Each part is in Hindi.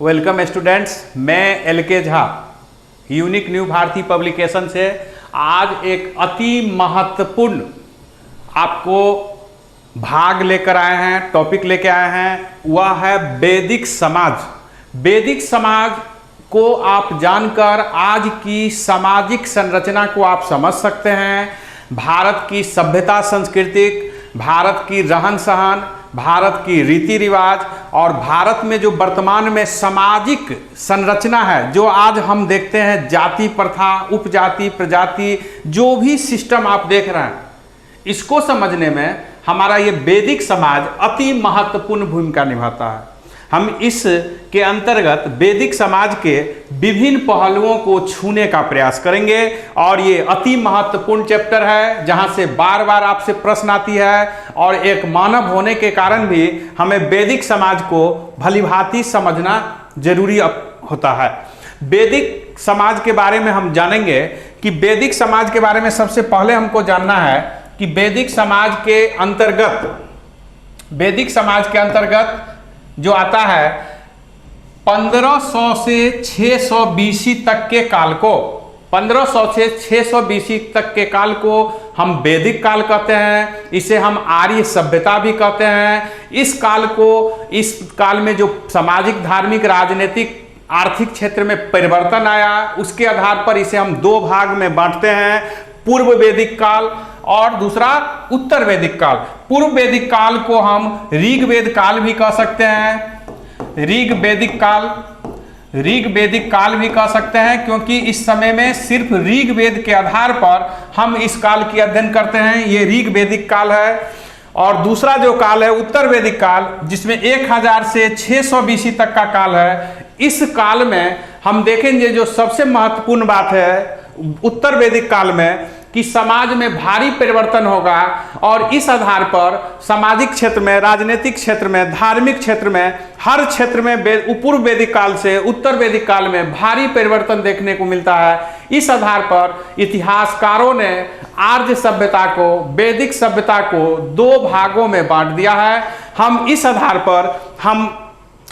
वेलकम स्टूडेंट्स, मैं L K. Jha unique new Bharati publication से आज एक अति महत्वपूर्ण आपको भाग लेकर आए हैं, टॉपिक लेकर आए हैं। वह है वैदिक समाज। वैदिक समाज को आप जानकर आज की सामाजिक संरचना को आप समझ सकते हैं। भारत की सभ्यता, संस्कृति, भारत की रहन सहन, भारत की रीति रिवाज और भारत में जो वर्तमान में सामाजिक संरचना है, जो आज हम देखते हैं, जाति प्रथा, उपजाति, प्रजाति, जो भी सिस्टम आप देख रहे हैं, इसको समझने में हमारा ये वैदिक समाज अति महत्वपूर्ण भूमिका निभाता है। हम इस के अंतर्गत वैदिक समाज के विभिन्न पहलुओं को छूने का प्रयास करेंगे और ये अति महत्वपूर्ण चैप्टर है, जहां से बार बार आपसे प्रश्न आती है और एक मानव होने के कारण भी हमें वैदिक समाज को भलीभांति समझना जरूरी होता है। वैदिक समाज के बारे में हम जानेंगे कि वैदिक समाज के बारे में सबसे पहले हमको जानना है कि वैदिक समाज के अंतर्गत जो आता है 1500 से 600 बीसी तक के काल को, 1500 से 600 बीसी तक के काल को हम वैदिक काल कहते हैं। इसे हम आर्य सभ्यता भी कहते हैं। इस काल में जो सामाजिक, धार्मिक, राजनीतिक, आर्थिक क्षेत्र में परिवर्तन आया, उसके आधार पर इसे हम दो भाग में बांटते हैं, पूर्व वैदिक काल और दूसरा उत्तर वैदिक काल। पूर्व वैदिक काल को हम ऋग्वेद काल भी कह सकते हैं, ऋग्वेदिक काल भी कह सकते हैं, क्योंकि इस समय में सिर्फ ऋग्वेद के आधार पर हम इस काल की अध्ययन करते हैं। ये ऋग्वेदिक काल है। और दूसरा जो काल है उत्तर वैदिक काल, जिसमें 1000 से 600 बीसी तक का काल है। इस काल में हम देखेंगे जो सबसे महत्वपूर्ण बात है उत्तर वैदिक काल में कि समाज में भारी परिवर्तन होगा और इस आधार पर सामाजिक क्षेत्र में, राजनीतिक क्षेत्र में, धार्मिक क्षेत्र में, हर क्षेत्र में पूर्व वैदिक काल से उत्तर वैदिक काल में भारी परिवर्तन देखने को मिलता है। इस आधार पर इतिहासकारों ने आर्य सभ्यता को, वैदिक सभ्यता को दो भागों में बांट दिया है। हम इस आधार पर हम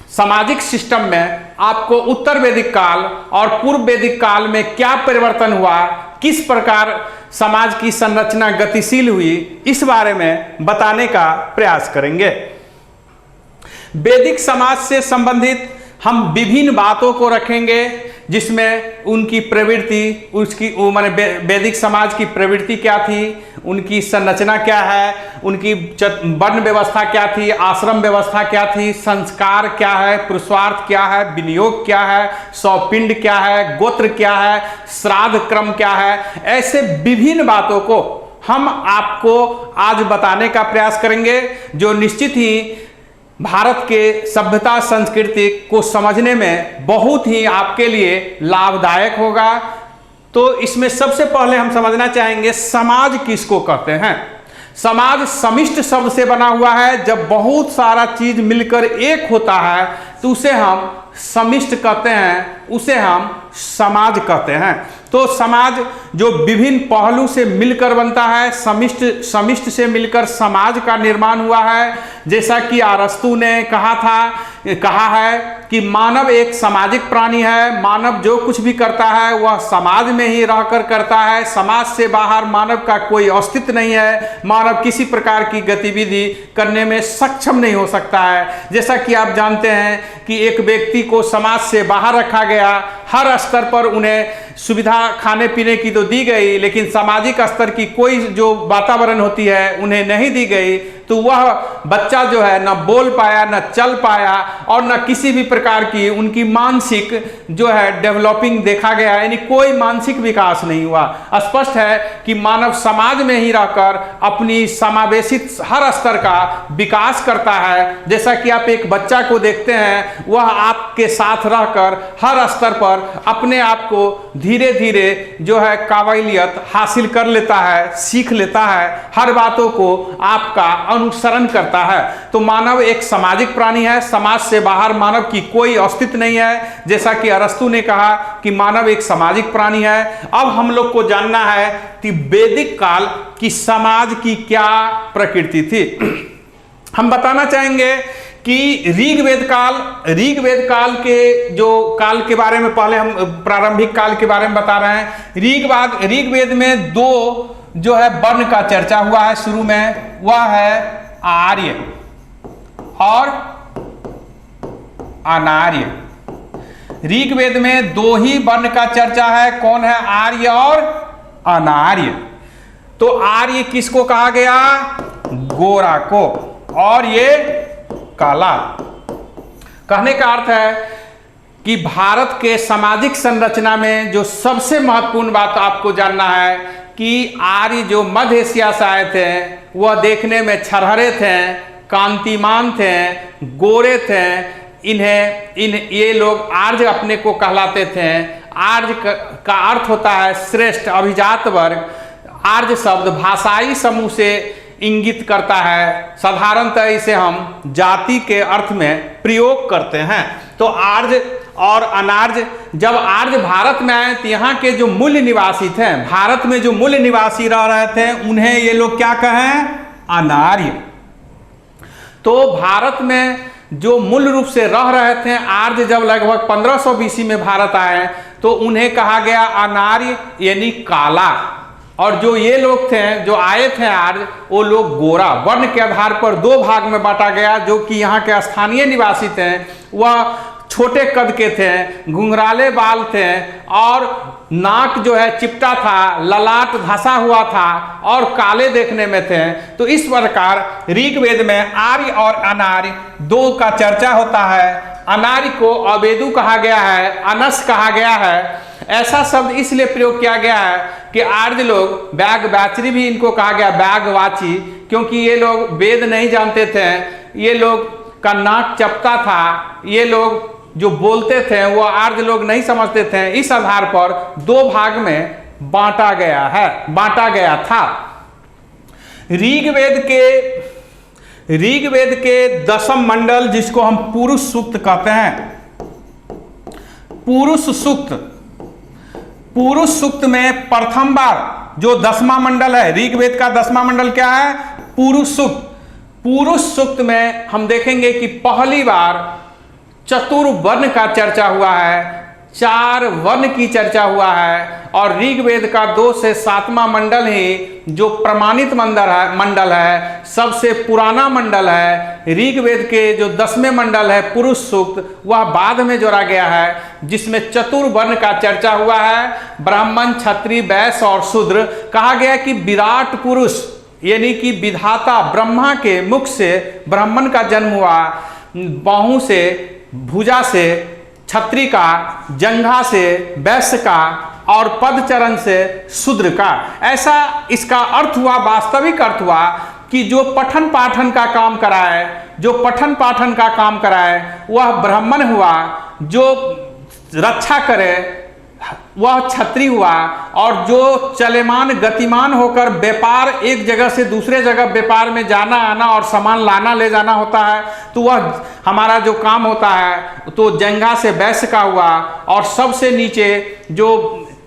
सामाजिक सिस्टम में आपको उत्तर वैदिक काल और पूर्व वैदिक काल में क्या परिवर्तन हुआ, किस प्रकार समाज की संरचना गतिशील हुई, इस बारे में बताने का प्रयास करेंगे। वैदिक समाज से संबंधित हम विभिन्न बातों को रखेंगे, जिसमें उनकी प्रवृत्ति, माने वैदिक समाज की प्रवृत्ति क्या थी, उनकी संरचना क्या है, उनकी वर्ण व्यवस्था क्या थी, आश्रम व्यवस्था क्या थी, संस्कार क्या है, पुरुषार्थ क्या है, विनियोग क्या है, सौपिंड क्या है, गोत्र क्या है, श्राद्ध क्रम क्या है, ऐसे विभिन्न बातों को हम आपको आज बताने का प्रयास करेंगे, जो निश्चित ही भारत के सभ्यता, संस्कृति को समझने में बहुत ही आपके लिए लाभदायक होगा। तो इसमें सबसे पहले हम समझना चाहेंगे समाज किसको कहते हैं। समाज समिष्ट शब्द से बना हुआ है। जब बहुत सारा चीज मिलकर एक होता है तो उसे हम समिष्ट कहते हैं, उसे हम समाज कहते हैं। तो समाज जो विभिन्न पहलू से मिलकर बनता है, समिष्ट से मिलकर समाज का निर्माण हुआ है। जैसा कि अरस्तु ने कहा है कि मानव एक सामाजिक प्राणी है। मानव जो कुछ भी करता है वह समाज में ही रहकर करता है। समाज से बाहर मानव का कोई अस्तित्व नहीं है। मानव किसी प्रकार की गतिविधि करने में सक्षम नहीं हो सकता है। जैसा कि आप जानते हैं कि एक व्यक्ति को समाज से बाहर रखा गया, हर स्तर पर उन्हें सुविधा खाने पीने की तो दी गई, लेकिन सामाजिक स्तर की कोई जो वातावरण होती है उन्हें नहीं दी गई। तो वह बच्चा जो है न बोल पाया, न चल पाया और न किसी भी प्रकार की उनकी मानसिक जो है डेवलपिंग देखा गया, यानी कोई मानसिक विकास नहीं हुआ। स्पष्ट है कि मानव समाज में ही रहकर अपनी समावेशित हर स्तर का विकास करता है। जैसा कि आप एक बच्चा को देखते हैं, वह आपके साथ रहकर हर स्तर पर अपने आप को धीरे धीरे जो है काबिलियत हासिल कर लेता है, सीख लेता है, हर बातों को आपका अनुसरण करता है। तो मानव एक सामाजिक प्राणी है। समाज से बाहर मानव की कोई अस्तित्व नहीं है। जैसा कि अरस्तु ने कहा कि मानव एक सामाजिक प्राणी है। अब हम लोग को जानना है कि वैदिक काल की समाज की क्या प्रकृति थी। हम बताना चाहेंगे कि ऋग्वेद काल के जो काल के बारे में पहले हम प्रारंभिक काल के बारे में बता रहे हैं। ऋग्वेद में दो जो है वर्ण का चर्चा हुआ है शुरू में, वह है आर्य और अनार्य। ऋग्वेद में दो ही वर्ण का चर्चा है, कौन है? आर्य और अनार्य। तो आर्य किसको कहा गया? गोरा को, और ये काला। कहने का अर्थ है कि भारत के सामाजिक संरचना में जो सबसे महत्वपूर्ण बात आपको जानना है कि आर्य जो मध्य एशिया से आए थे वह देखने में छरहरे थे, कांतिमान थे, गोरे थे। ये लोग आर्य अपने को कहलाते थे। आर्य का अर्थ होता है श्रेष्ठ, अभिजात वर्ग। आर्य शब्द भाषाई समूह से इंगित करता है। साधारणतः इसे हम जाति के अर्थ में प्रयोग करते हैं। तो आर्य और अनार्य, जब आर्य भारत में आए तो यहाँ के जो मूल निवासी थे, भारत में जो मूल निवासी रह रहे थे, उन्हें ये लोग क्या कहें? अनार्य। तो भारत में जो मूल रूप से रह रहे थे आर्य, जब लगभग 1500 BC में भारत आए तो उन्हें कहा गया अनार्य, यानी काला। और जो ये लोग थे जो आए थे आर्य, वो लोग गोरा। वर्ण के आधार पर दो भाग में बांटा गया। जो कि यहाँ के स्थानीय निवासी थे वह छोटे कद के थे, घुंघराले बाल थे, और नाक जो है चिपटा था, ललाट धंसा हुआ था और काले देखने में थे। तो इस प्रकार ऋग्वेद में आर्य और अनार्य दो का चर्चा होता है। अनार्य को अवेदु कहा गया है, अनस कहा गया है। ऐसा शब्द इसलिए प्रयोग किया गया है कि आर्य लोग, बैगवाची भी इनको कहा गया, बैगवाची, क्योंकि ये लोग वेद नहीं जानते थे। ये लोग का नाक चपटा था। ये लोग जो बोलते थे वो आर्य लोग नहीं समझते थे। इस आधार पर दो भाग में बांटा गया था। ऋग्वेद के 10वें मंडल, जिसको हम पुरुष सूक्त कहते हैं, पुरुष सूक्त में प्रथम बार जो 10वां मंडल है, ऋग्वेद का 10वां मंडल क्या है? पुरुष सूक्त। पुरुष सूक्त में हम देखेंगे कि पहली बार चतुर्वर्ण का चर्चा हुआ है, 4 वर्ण की चर्चा हुआ है। और ऋग्वेद का 2 से 7वां मंडल ही जो प्रमाणित मंडल है, सबसे पुराना मंडल है। ऋग्वेद के जो 10वें मंडल है पुरुष सूक्त, वह बाद में जोड़ा गया है, जिसमें चतुर्वर्ण का चर्चा हुआ है। ब्राह्मण, क्षत्रिय, वैश्य और शूद्र। कहा गया कि विराट पुरुष यानी कि विधाता ब्रह्मा के मुख से ब्राह्मण का जन्म हुआ, बाहु से, भुजा से क्षत्रिय का, जंघा से वैश्य का और पदचरण से शूद्र का। ऐसा इसका अर्थ हुआ, वास्तविक अर्थ हुआ कि जो पठन पाठन का काम कराए वह ब्राह्मण हुआ, जो रक्षा करे वह क्षत्रिय हुआ, और जो चलमान गतिमान होकर व्यापार, एक जगह से दूसरे जगह व्यापार में जाना आना और सामान लाना ले जाना होता है, तो वह हमारा जो काम होता है तो जंघा से वैश्य का हुआ। और सबसे नीचे जो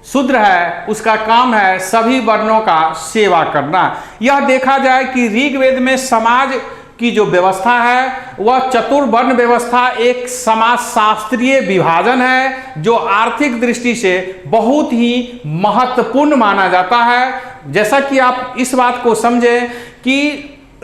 शूद्र है उसका काम है सभी वर्णों का सेवा करना। यह देखा जाए कि ऋग्वेद में समाज की जो व्यवस्था है वह चतुर्वर्ण व्यवस्था एक समाज शास्त्रीय विभाजन है, जो आर्थिक दृष्टि से बहुत ही महत्वपूर्ण माना जाता है। जैसा कि आप इस बात को समझें कि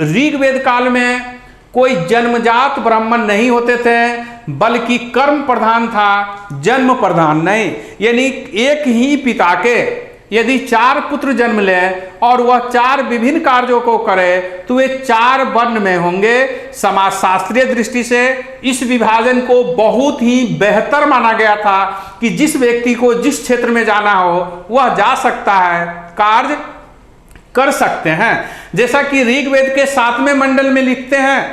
ऋग्वेद काल में कोई जन्मजात ब्राह्मण नहीं होते थे, बल्कि कर्म प्रधान था, जन्म प्रधान नहीं। यानी एक ही पिता के यदि 4 पुत्र जन्म ले और वह 4 विभिन्न कार्यों को करे तो वे 4 वर्ण में होंगे। समाज शास्त्रीय दृष्टि से इस विभाजन को बहुत ही बेहतर माना गया था कि जिस व्यक्ति को जिस क्षेत्र में जाना हो वह जा सकता है, कार्य कर सकते हैं। जैसा कि ऋग्वेद के 7वें मंडल में लिखते हैं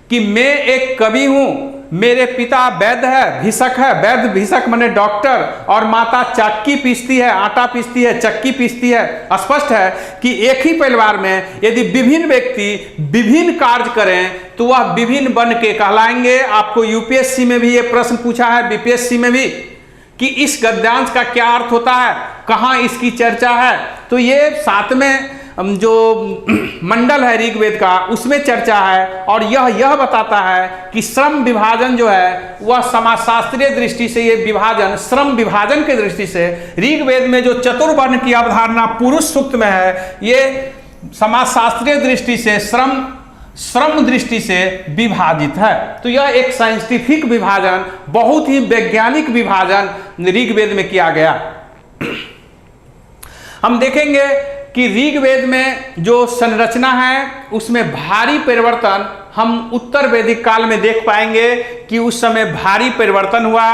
कि मैं एक कवि हूं, मेरे पिता वैद्य है, भिषक है। वैद्य भिषक माने डॉक्टर, और माता चक्की पीसती है, आटा पीसती है, चक्की पीसती है। स्पष्ट है कि एक ही परिवार में यदि विभिन्न व्यक्ति विभिन्न कार्य करें तो वह विभिन्न वर्ण के कहलाएंगे। आपको यूपीएससी में भी ये प्रश्न पूछा है, बीपीएससी में भी, कि इस गद्यांश का क्या अर्थ होता है, कहाँ इसकी चर्चा है। तो ये 7वें जो मंडल है ऋग्वेद का उसमें चर्चा है, और यह बताता है कि श्रम विभाजन जो है वह समाजशास्त्रीय दृष्टि से, ये विभाजन श्रम विभाजन के दृष्टि से ऋग्वेद में जो चतुर्वर्ण की अवधारणा पुरुष सूक्त में है, ये समाजशास्त्रीय दृष्टि से श्रम दृष्टि से विभाजित है। तो यह एक साइंटिफिक विभाजन, बहुत ही वैज्ञानिक विभाजन ऋग्वेद में किया गया। हम देखेंगे कि ऋग्वेद में जो संरचना है उसमें भारी परिवर्तन हम उत्तर वैदिक काल में देख पाएंगे कि उस समय भारी परिवर्तन हुआ।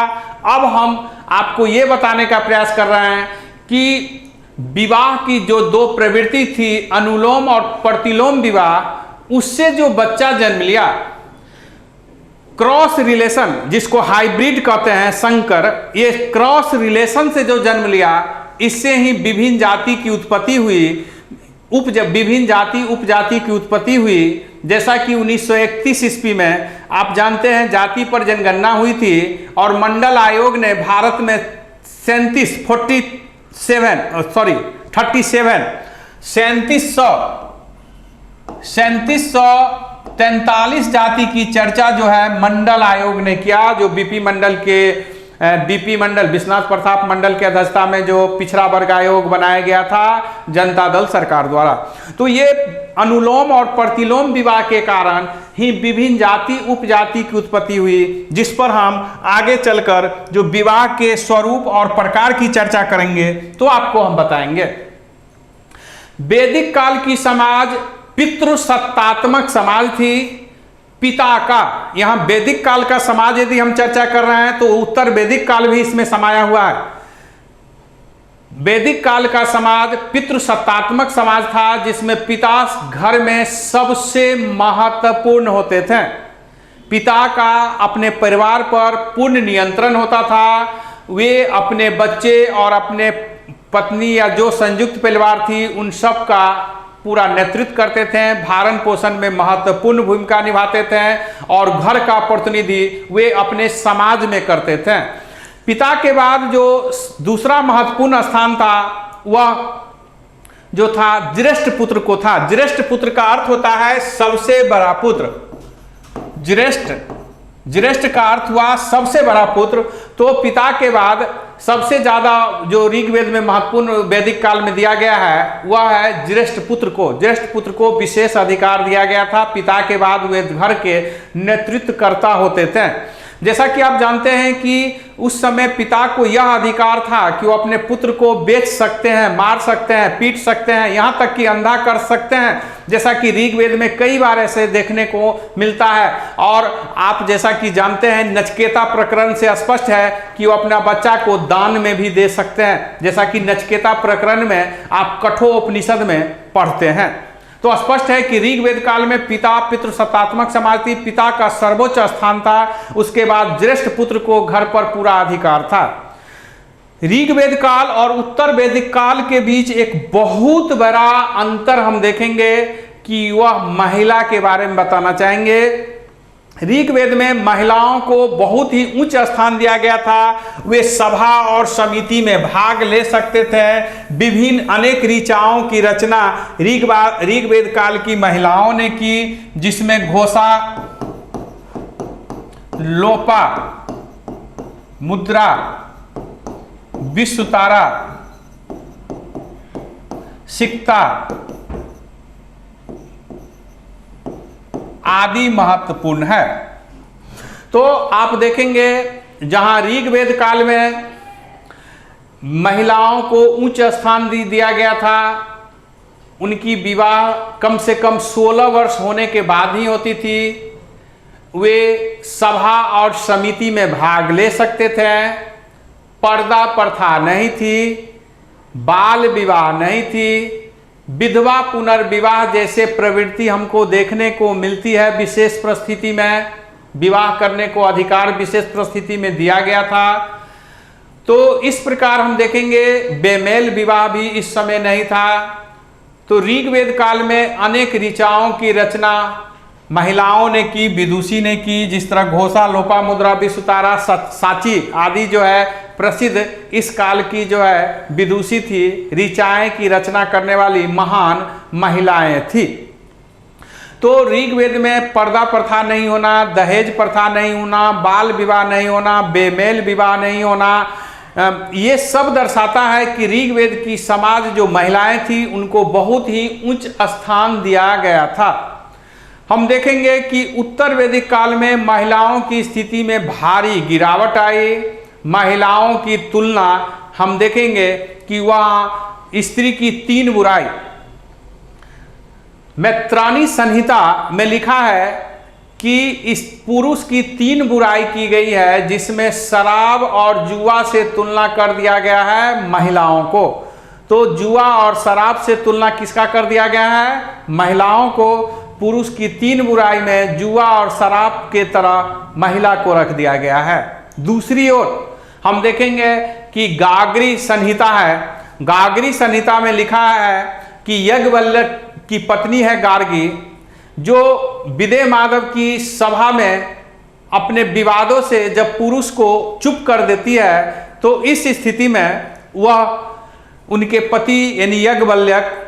अब हम आपको ये बताने का प्रयास कर रहे हैं कि विवाह की जो दो प्रवृत्ति थी, अनुलोम और प्रतिलोम विवाह, उससे जो बच्चा जन्म लिया, क्रॉस रिलेशन जिसको हाइब्रिड कहते हैं, संकर, ये क्रॉस रिलेशन से जो जन्म लिया, इससे ही विभिन्न जाति की उत्पत्ति हुई, विभिन्न जाति उपजाति की उत्पत्ति हुई। जैसा कि 1931 ईस्वी में आप जानते हैं जाति पर जनगणना हुई थी और मंडल आयोग ने भारत में 3743 जाति की चर्चा जो है मंडल आयोग ने किया, जो बीपी मंडल विश्वनाथ प्रताप मंडल के अध्यक्षता में जो पिछड़ा वर्ग आयोग बनाया गया था जनता दल सरकार द्वारा। तो ये अनुलोम और प्रतिलोम विवाह के कारण ही विभिन्न जाति उपजाति की उत्पत्ति हुई, जिस पर हम आगे चलकर जो विवाह के स्वरूप और प्रकार की चर्चा करेंगे तो आपको हम बताएंगे। वैदिक काल की समाज पितृसत्तात्मक समाज थी। पिता का, यहाँ वैदिक काल का समाज यदि हम चर्चा कर रहे हैं तो उत्तर वैदिक काल भी इसमें समाया हुआ है। वैदिक काल का समाज पितृसत्तात्मक समाज था, जिसमें पिता घर में सबसे महत्वपूर्ण होते थे। पिता का अपने परिवार पर पूर्ण नियंत्रण होता था। वे अपने बच्चे और अपने पत्नी या जो संयुक्त परिवार थी उन सब का पूरा नेतृत्व करते थे, भरण पोषण में महत्वपूर्ण भूमिका निभाते थे और घर का प्रतिनिधि वे अपने समाज में करते थे। पिता के बाद जो दूसरा महत्वपूर्ण स्थान था वह जो था ज्येष्ठ पुत्र को था। ज्येष्ठ पुत्र का अर्थ होता है सबसे बड़ा पुत्र। ज्येष्ठ का अर्थ हुआ सबसे बड़ा पुत्र। तो पिता के बाद सबसे ज्यादा जो ऋग्वेद में महत्वपूर्ण वैदिक काल में दिया गया है वह है ज्येष्ठ पुत्र को। ज्येष्ठ पुत्र को विशेष अधिकार दिया गया था। पिता के बाद वे घर के नेतृत्वकर्ता होते थे। जैसा कि आप जानते हैं कि उस समय पिता को यह अधिकार था कि वो अपने पुत्र को बेच सकते हैं, मार सकते हैं, पीट सकते हैं, यहाँ तक कि अंधा कर सकते हैं, जैसा कि ऋग्वेद में कई बार ऐसे देखने को मिलता है। और आप जैसा कि जानते हैं नचकेता प्रकरण से स्पष्ट है कि वो अपना बच्चा को दान में भी दे सकते हैं, जैसा कि नचकेता प्रकरण में आप कठोपनिषद में पढ़ते हैं। तो स्पष्ट है कि ऋग्वेद काल में पिता पितृसत्तात्मक समाज थी, पिता का सर्वोच्च स्थान था। उसके बाद ज्येष्ठ पुत्र को घर पर पूरा अधिकार था। ऋग्वेद काल और उत्तर वैदिक काल के बीच एक बहुत बड़ा अंतर हम देखेंगे कि वह महिला के बारे में बताना चाहेंगे। ऋग्वेद में महिलाओं को बहुत ही उच्च स्थान दिया गया था। वे सभा और समिति में भाग ले सकते थे। विभिन्न अनेक ऋचाओं की रचना ऋग्वेद काल की महिलाओं ने की, जिसमें घोषा, लोपा, मुद्रा, विश्वतारा, सिक्ता आदि महत्वपूर्ण है। तो आप देखेंगे जहां ऋग्वेद काल में महिलाओं को उच्च स्थान दिया गया था, उनकी विवाह कम से कम 16 वर्ष होने के बाद ही होती थी। वे सभा और समिति में भाग ले सकते थे। पर्दा प्रथा नहीं थी, बाल विवाह नहीं थी, विधवा पुनर्विवाह जैसे प्रवृत्ति हमको देखने को मिलती है। विशेष परिस्थिति में विवाह करने को अधिकार विशेष परिस्थिति में दिया गया था। तो इस प्रकार हम देखेंगे बेमेल विवाह भी इस समय नहीं था। तो ऋग्वेद काल में अनेक ऋचाओं की रचना महिलाओं ने की, विदुषी ने की, जिस तरह घोषा, लोपा, मुद्रा, विश्वतारा, साची आदि जो है प्रसिद्ध इस काल की जो है विदुषी थी, ऋचाएं की रचना करने वाली महान महिलाएं थी। तो ऋग्वेद में पर्दा प्रथा नहीं होना, दहेज प्रथा नहीं होना, बाल विवाह नहीं होना, बेमेल विवाह नहीं होना, ये सब दर्शाता है कि ऋग्वेद की समाज जो महिलाएं थी उनको बहुत ही उच्च स्थान दिया गया था। हम देखेंगे कि उत्तर वैदिक काल में महिलाओं की स्थिति में भारी गिरावट आई। महिलाओं की तुलना हम देखेंगे कि वह स्त्री की 3 बुराई, मैत्राणी संहिता में लिखा है कि इस पुरुष की 3 बुराई की गई है, जिसमें शराब और जुआ से तुलना कर दिया गया है महिलाओं को। तो जुआ और शराब से तुलना किसका कर दिया गया है? महिलाओं को। पुरुष की 3 बुराई में जुआ और शराब के तरह महिला को रख दिया गया है। दूसरी ओर हम देखेंगे कि गाग्री संहिता है। गाग्री संहिता में लिखा है कि यज्ञवल्क्य की पत्नी है गार्गी, जो विदेह माधव की सभा में अपने विवादों से जब पुरुष को चुप कर देती है, तो इस स्थिति में वह उनके पति यानी यज्ञवल्क्य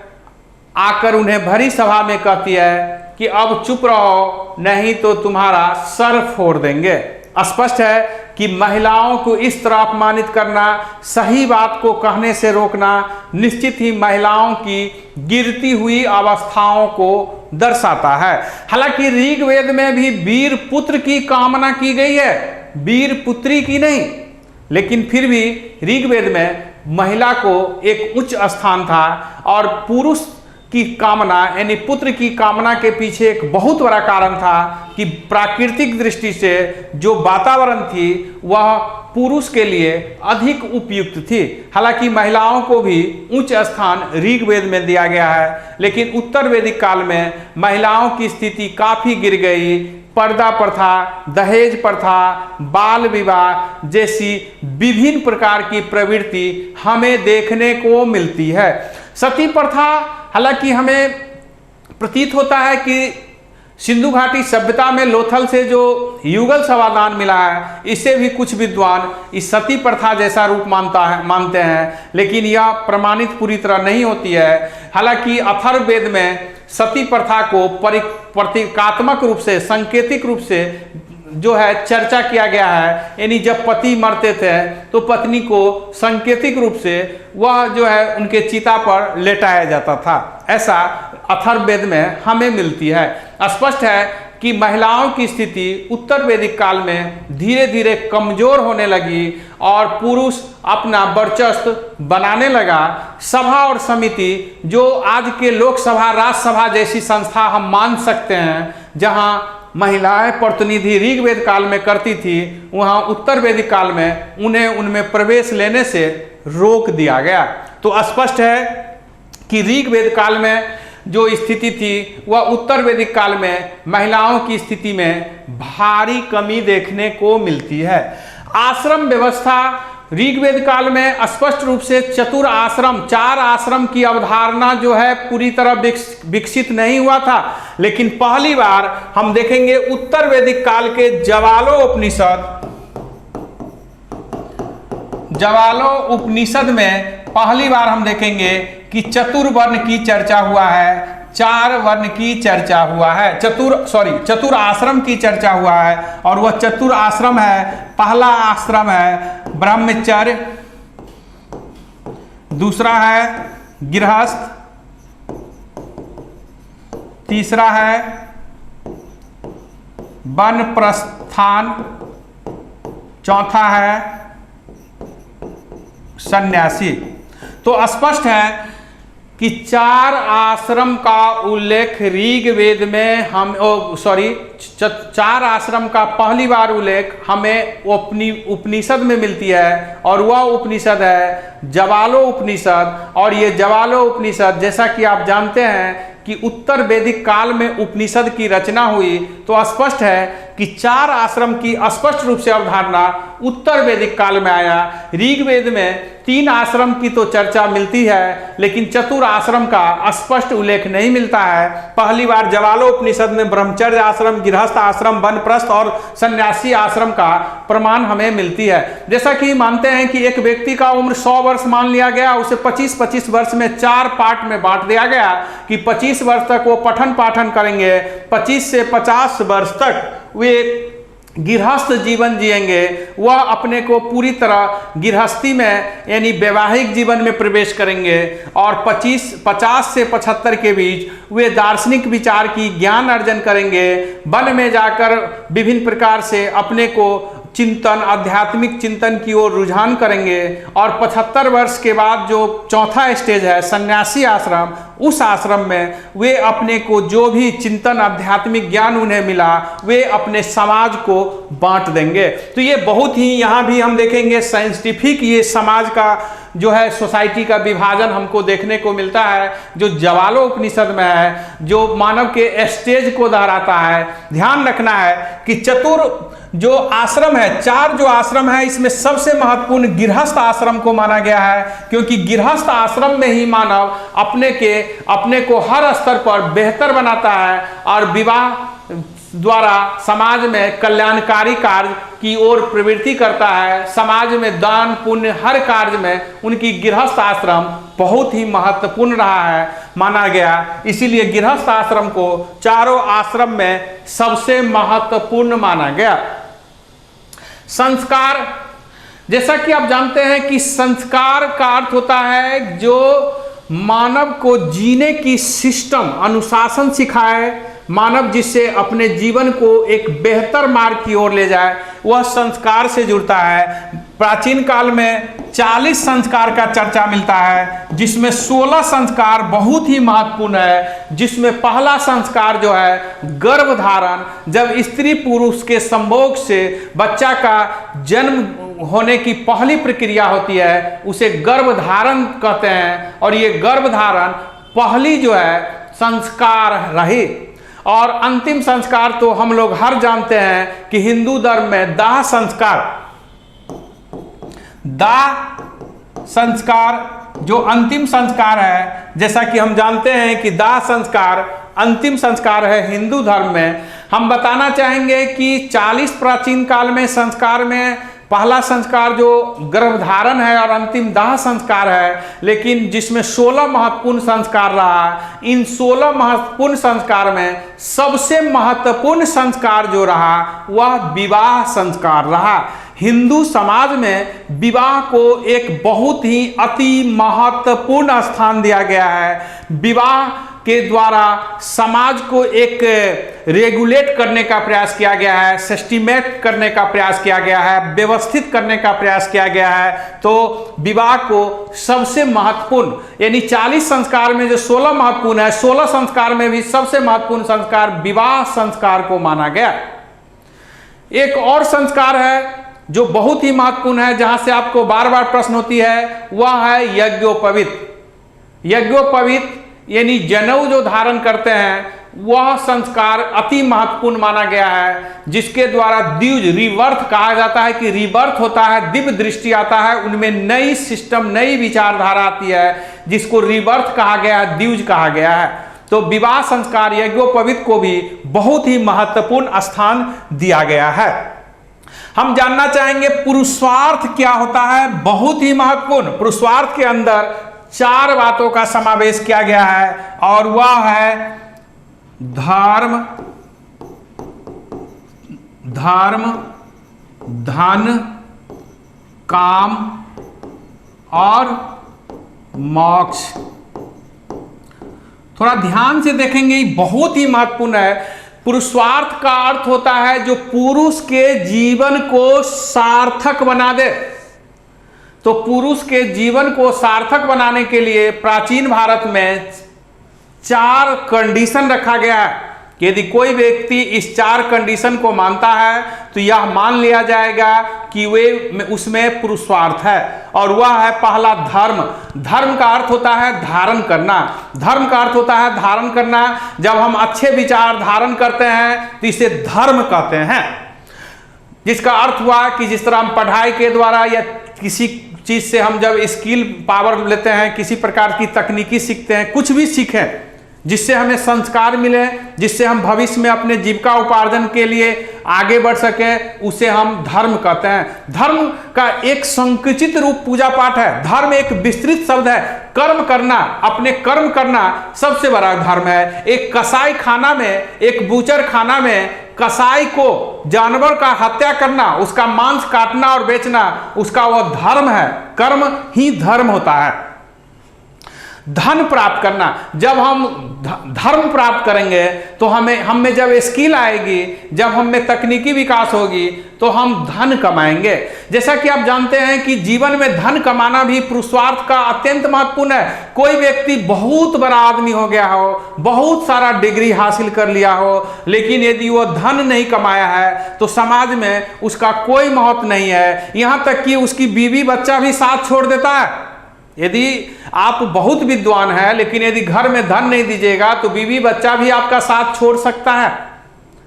आकर उन्हें भरी सभा में कहती है कि अब चुप रहो, नहीं तो तुम्हारा सर फोड़ देंगे। स्पष्ट है कि महिलाओं को इस तरह अपमानित करना, सही बात को कहने से रोकना निश्चित ही महिलाओं की गिरती हुई अवस्थाओं को दर्शाता है। हालांकि ऋग्वेद में भी वीर पुत्र की कामना की गई है, वीर पुत्री की नहीं, लेकिन फिर भी ऋग्वेद में महिला को एक उच्च स्थान था और पुरुष की कामना यानी पुत्र की कामना के पीछे एक बहुत बड़ा कारण था कि प्राकृतिक दृष्टि से जो वातावरण थी वह पुरुष के लिए अधिक उपयुक्त थी। हालांकि महिलाओं को भी उच्च स्थान ऋग्वेद में दिया गया है, लेकिन उत्तर वैदिक काल में महिलाओं की स्थिति काफी गिर गई। पर्दा प्रथा, दहेज प्रथा, बाल विवाह जैसी विभिन्न प्रकार की प्रवृत्ति हमें देखने को मिलती है। सती प्रथा, हालांकि हमें प्रतीत होता है कि सिंधु घाटी सभ्यता में लोथल से जो युगल समाधान मिला है, इससे भी कुछ विद्वान इस सती प्रथा जैसा रूप मानते हैं, लेकिन यह प्रमाणित पूरी तरह नहीं होती है। हालांकि अथर्ववेद में सती प्रथा को प्रतीकात्मक रूप से, सांकेतिक रूप से जो है चर्चा किया गया है, यानी जब पति मरते थे तो पत्नी को सांकेतिक रूप से वह जो है उनके चिता पर लेटाया जाता था, ऐसा अथर्ववेद में हमें मिलती है। स्पष्ट है कि महिलाओं की स्थिति उत्तर वैदिक काल में धीरे धीरे कमजोर होने लगी और पुरुष अपना वर्चस्व बनाने लगा। सभा और समिति, जो आज के लोकसभा, राज्यसभा जैसी संस्था हम मान सकते हैं, जहां महिलाएं प्रतिनिधि ऋग्वेद काल में करती थी, वहां उत्तर वैदिक काल में उन्हें उनमें प्रवेश लेने से रोक दिया गया। तो स्पष्ट है कि ऋग्वेद काल में जो स्थिति थी वह उत्तर वैदिक काल में महिलाओं की स्थिति में भारी कमी देखने को मिलती है। आश्रम व्यवस्था ऋग्वेद काल में स्पष्ट रूप से चतुर आश्रम, 4 आश्रम की अवधारणा जो है पूरी तरह विकसित नहीं हुआ था, लेकिन पहली बार हम देखेंगे उत्तर वैदिक काल के ज्वालो उपनिषद में पहली बार हम देखेंगे कि चतुर्वर्ण की चर्चा हुआ है, 4 वर्ण की चर्चा हुआ है, चतुर आश्रम की चर्चा हुआ है। और वह चतुर आश्रम है, पहला आश्रम है ब्रह्मचर्य, दूसरा है गृहस्थ, तीसरा है वानप्रस्थान, चौथा है सन्यासी। तो स्पष्ट है कि 4 आश्रम का उल्लेख ऋग्वेद में 4 आश्रम का पहली बार उल्लेख हमें उपनिषद में मिलती है, और वह उपनिषद है ज्वालो उपनिषद। और ये ज्वालो उपनिषद, जैसा कि आप जानते हैं कि उत्तर वैदिक काल में उपनिषद की रचना हुई, तो स्पष्ट है कि 4 आश्रम की स्पष्ट रूप से अवधारणा उत्तर वैदिक काल में आया। ऋग्वेद में 3 आश्रम की तो चर्चा मिलती है, लेकिन चतुर आश्रम का स्पष्ट उल्लेख नहीं मिलता है। पहली बार ज्वालोपनिषद में ब्रह्मचर्य आश्रम, गृहस्थ आश्रम, वानप्रस्थ और सन्यासी आश्रम का प्रमाण हमें मिलती है। जैसा कि मानते हैं कि एक व्यक्ति का उम्र 100 वर्ष मान लिया गया, उसे 25-25 वर्ष में 4 पार्ट में बांट दिया गया कि 25 वर्ष तक वो पठन पाठन करेंगे, 25 से 50 वर्ष तक वे गृहस्थ जीवन जिएंगे। वह अपने को पूरी तरह गृहस्थी में यानी वैवाहिक जीवन में प्रवेश करेंगे और 50 से 75 के बीच वे दार्शनिक विचार की ज्ञान अर्जन करेंगे। वन में जाकर विभिन्न प्रकार से अपने को चिंतन, आध्यात्मिक चिंतन की ओर रुझान करेंगे और 75 वर्ष के बाद जो चौथा स्टेज है सन्यासी आश्रम, उस आश्रम में वे अपने को जो भी चिंतन, आध्यात्मिक ज्ञान उन्हें मिला वे अपने समाज को बांट देंगे। तो ये बहुत ही यहाँ भी हम देखेंगे साइंटिफिक ये समाज का जो है सोसाइटी का विभाजन हमको देखने को मिलता है, जो ज्वालोपनिषद में है, जो मानव के स्टेज को दोहराता है। ध्यान रखना है कि चतुर जो आश्रम है, 4 जो आश्रम है, इसमें सबसे महत्वपूर्ण गृहस्थ आश्रम को माना गया है, क्योंकि गृहस्थ आश्रम में ही मानव अपने को हर स्तर पर बेहतर बनाता है और विवाह द्वारा समाज में कल्याणकारी कार्य की ओर प्रवृत्ति करता है। समाज में दान पुण्य हर कार्य में उनकी गृहस्थ आश्रम बहुत ही महत्वपूर्ण रहा है, माना गया। इसीलिए गृहस्थ आश्रम को चारों आश्रम में सबसे महत्वपूर्ण माना गया। संस्कार, जैसा कि आप जानते हैं कि संस्कार का अर्थ होता है जो मानव को जीने की सिस्टम, अनुशासन सिखाए, मानव जिससे अपने जीवन को एक बेहतर मार्ग की ओर ले जाए, वह संस्कार से जुड़ता है। प्राचीन काल में 40 संस्कार का चर्चा मिलता है, जिसमें 16 संस्कार बहुत ही महत्वपूर्ण है। जिसमें पहला संस्कार जो है गर्भधारण, जब स्त्री पुरुष के संभोग से बच्चा का जन्म होने की पहली प्रक्रिया होती है, उसे गर्भधारण कहते हैं। और ये गर्भधारण पहली जो है संस्कार रही। और अंतिम संस्कार तो हम लोग हर जानते हैं कि हिंदू धर्म में दाह संस्कार जो अंतिम संस्कार है, जैसा कि हम जानते हैं कि दाह संस्कार अंतिम संस्कार है हिंदू धर्म में। हम बताना चाहेंगे कि 40 प्राचीन काल में संस्कार में पहला संस्कार जो गर्भधारण है और अंतिम दाह संस्कार है, लेकिन जिसमें 16 महत्वपूर्ण संस्कार रहा। इन 16 महत्वपूर्ण संस्कार में सबसे महत्वपूर्ण संस्कार जो रहा वह विवाह संस्कार रहा। हिंदू समाज में विवाह को एक बहुत ही अति महत्वपूर्ण स्थान दिया गया है। विवाह के द्वारा समाज को एक रेगुलेट करने का प्रयास किया गया है, सिस्टमेट करने का प्रयास किया गया है, व्यवस्थित करने का प्रयास किया गया है। तो विवाह को सबसे महत्वपूर्ण यानी 40 संस्कार में जो 16 महत्वपूर्ण है, 16 संस्कार में भी सबसे महत्वपूर्ण संस्कार विवाह संस्कार को माना गया। एक और संस्कार है जो बहुत ही महत्वपूर्ण है, जहां से आपको बार बार प्रश्न होती है, वह है यज्ञोपवीत। यज्ञोपवीत यानी जनेऊ जो धारण करते हैं, वह संस्कार अति महत्वपूर्ण माना गया है, जिसके द्वारा द्विज रिबर्थ कहा जाता है कि रिबर्थ होता है, दिव्य दृष्टि आता है, उनमें नई सिस्टम, नई विचारधारा आती है, जिसको रिबर्थ कहा गया है, द्विज कहा गया है। तो विवाह संस्कार यज्ञोपवीत को भी बहुत ही महत्वपूर्ण स्थान दिया गया है। हम जानना चाहेंगे पुरुषार्थ क्या होता है, बहुत ही महत्वपूर्ण। पुरुषार्थ के अंदर 4 बातों का समावेश किया गया है, और वह है धर्म, धन, काम और मोक्ष। थोड़ा ध्यान से देखेंगे, बहुत ही महत्वपूर्ण है। पुरुषार्थ का अर्थ होता है जो पुरुष के जीवन को सार्थक बना दे। तो पुरुष के जीवन को सार्थक बनाने के लिए प्राचीन भारत में 4 कंडीशन रखा गया है। कि यदि कोई व्यक्ति इस 4 कंडीशन को मानता है तो यह मान लिया जाएगा कि वे उसमें पुरुषार्थ है। और वह है पहला धर्म। धर्म का अर्थ होता है धारण करना। धर्म का अर्थ होता है धारण करना। जब हम अच्छे विचार धारण करते हैं तो इसे धर्म कहते हैं, जिसका अर्थ हुआ कि जिस तरह हम पढ़ाई के द्वारा या किसी चीज से हम जब स्किल पावर लेते हैं, किसी प्रकार की तकनीकी सीखते हैं, कुछ भी सीखें जिससे हमें संस्कार मिले, जिससे हम भविष्य में अपने जीविका उपार्जन के लिए आगे बढ़ सके, उसे हम धर्म कहते हैं। धर्म का एक संकुचित रूप पूजा पाठ है। धर्म एक विस्तृत शब्द है। कर्म करना, अपने कर्म करना सबसे बड़ा धर्म है। एक कसाई खाना में, एक बूचर खाना में कसाई को जानवर का हत्या करना, उसका मांस काटना और बेचना, उसका वह धर्म है। कर्म ही धर्म होता है। धन प्राप्त करना, जब हम धर्म प्राप्त करेंगे तो हम में जब स्किल आएगी, जब हम में तकनीकी विकास होगी तो हम धन कमाएंगे। जैसा कि आप जानते हैं कि जीवन में धन कमाना भी पुरुषार्थ का अत्यंत महत्वपूर्ण है। कोई व्यक्ति बहुत बड़ा आदमी हो गया हो, बहुत सारा डिग्री हासिल कर लिया हो, लेकिन यदि वो धन नहीं कमाया है तो समाज में उसका कोई महत्व नहीं है। यहाँ तक कि उसकी बीवी बच्चा भी साथ छोड़ देता है। यदि आप बहुत विद्वान हैं लेकिन यदि घर में धन नहीं दीजिएगा तो बीवी बच्चा भी आपका साथ छोड़ सकता है।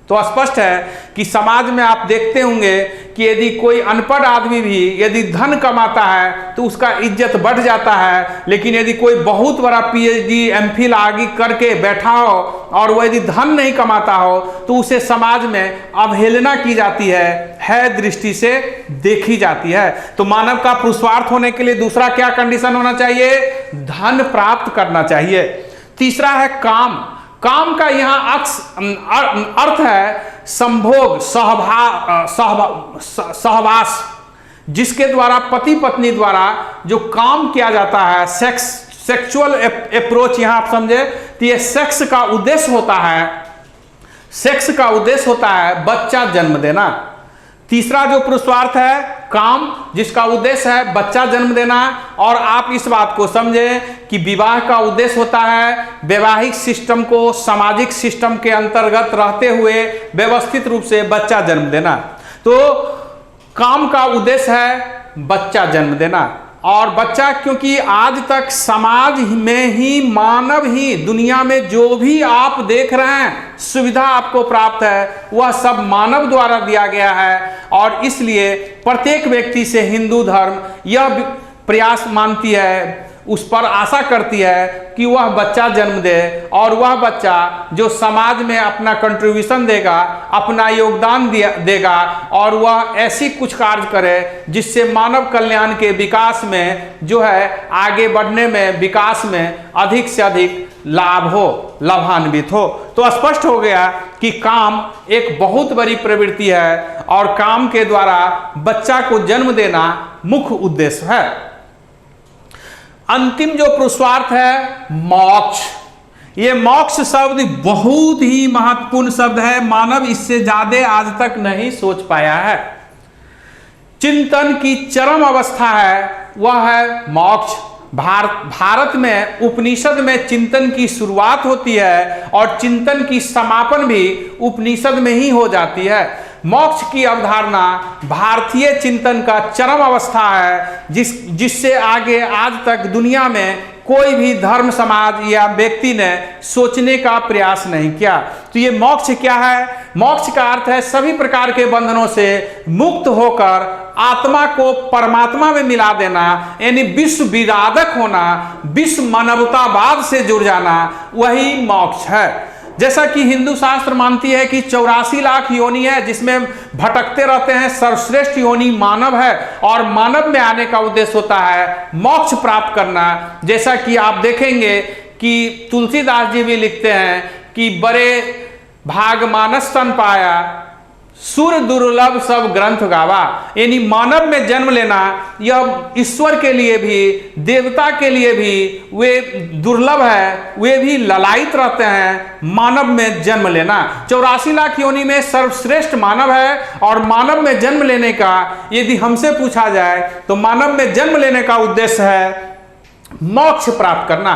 तो स्पष्ट है कि समाज में आप देखते होंगे कि यदि कोई अनपढ़ आदमी भी यदि धन कमाता है तो उसका इज्जत बढ़ जाता है, लेकिन यदि कोई बहुत बड़ा पीएचडी एमफिल आगे करके बैठा हो और वह यदि धन नहीं कमाता हो तो उसे समाज में अवहेलना की जाती है दृष्टि से देखी जाती है। तो मानव का पुरुषार्थ होने के लिए दूसरा क्या कंडीशन होना चाहिए? धन प्राप्त करना चाहिए। तीसरा है काम। काम का यहाँ अर्थ है संभोग, सहवास, जिसके द्वारा पति पत्नी द्वारा जो काम किया जाता है, सेक्सुअल अप्रोच, यहाँ आप समझे तो ये सेक्स का उद्देश्य होता है। सेक्स का उद्देश्य होता है बच्चा जन्म देना। तीसरा जो पुरुषार्थ है काम, जिसका उद्देश्य है बच्चा जन्म देना। और आप इस बात को समझें कि विवाह का उद्देश्य होता है वैवाहिक सिस्टम को सामाजिक सिस्टम के अंतर्गत रहते हुए व्यवस्थित रूप से बच्चा जन्म देना। तो काम का उद्देश्य है बच्चा जन्म देना। और बच्चा, क्योंकि आज तक समाज में ही, मानव ही, दुनिया में जो भी आप देख रहे हैं सुविधा आपको प्राप्त है वह सब मानव द्वारा दिया गया है। और इसलिए प्रत्येक व्यक्ति से हिंदू धर्म यह प्रयास मानती है, उस पर आशा करती है कि वह बच्चा जन्म दे और वह बच्चा जो समाज में अपना कंट्रीब्यूशन देगा, अपना योगदान देगा और वह ऐसी कुछ कार्य करे जिससे मानव कल्याण के विकास में जो है आगे बढ़ने में, विकास में अधिक से अधिक लाभ हो, लाभान्वित हो। तो स्पष्ट हो गया कि काम एक बहुत बड़ी प्रवृत्ति है और काम के द्वारा बच्चा को जन्म देना मुख्य उद्देश्य है। अंतिम जो पुरुषार्थ है मोक्ष। ये मोक्ष शब्द बहुत ही महत्वपूर्ण शब्द है। मानव इससे ज्यादा आज तक नहीं सोच पाया है। चिंतन की चरम अवस्था है वह है मोक्ष। भारत में उपनिषद में चिंतन की शुरुआत होती है और चिंतन की समापन भी उपनिषद में ही हो जाती है। मोक्ष की अवधारणा भारतीय चिंतन का चरम अवस्था है, जिससे आगे आज तक दुनिया में कोई भी धर्म, समाज या व्यक्ति ने सोचने का प्रयास नहीं किया। तो ये मोक्ष क्या है? मोक्ष का अर्थ है सभी प्रकार के बंधनों से मुक्त होकर आत्मा को परमात्मा में मिला देना, यानी विश्व विराधक होना, विश्व मानवतावाद से जुड़ जाना, वही मोक्ष है। जैसा कि हिंदू शास्त्र मानती है कि 84 लाख योनि है जिसमें भटकते रहते हैं, सर्वश्रेष्ठ योनि मानव है और मानव में आने का उद्देश्य होता है मोक्ष प्राप्त करना। जैसा कि आप देखेंगे कि तुलसीदास जी भी लिखते हैं कि बड़े भाग मानस तन पाया, सुर दुर्लभ सब ग्रंथ गावा। यानी मानव में जन्म लेना यह ईश्वर के लिए भी, देवता के लिए भी वे दुर्लभ है, वे भी ललायित रहते हैं मानव में जन्म लेना। 84 लाख योनि में सर्वश्रेष्ठ मानव है और मानव में जन्म लेने का यदि हमसे पूछा जाए तो मानव में जन्म लेने का उद्देश्य है मोक्ष प्राप्त करना।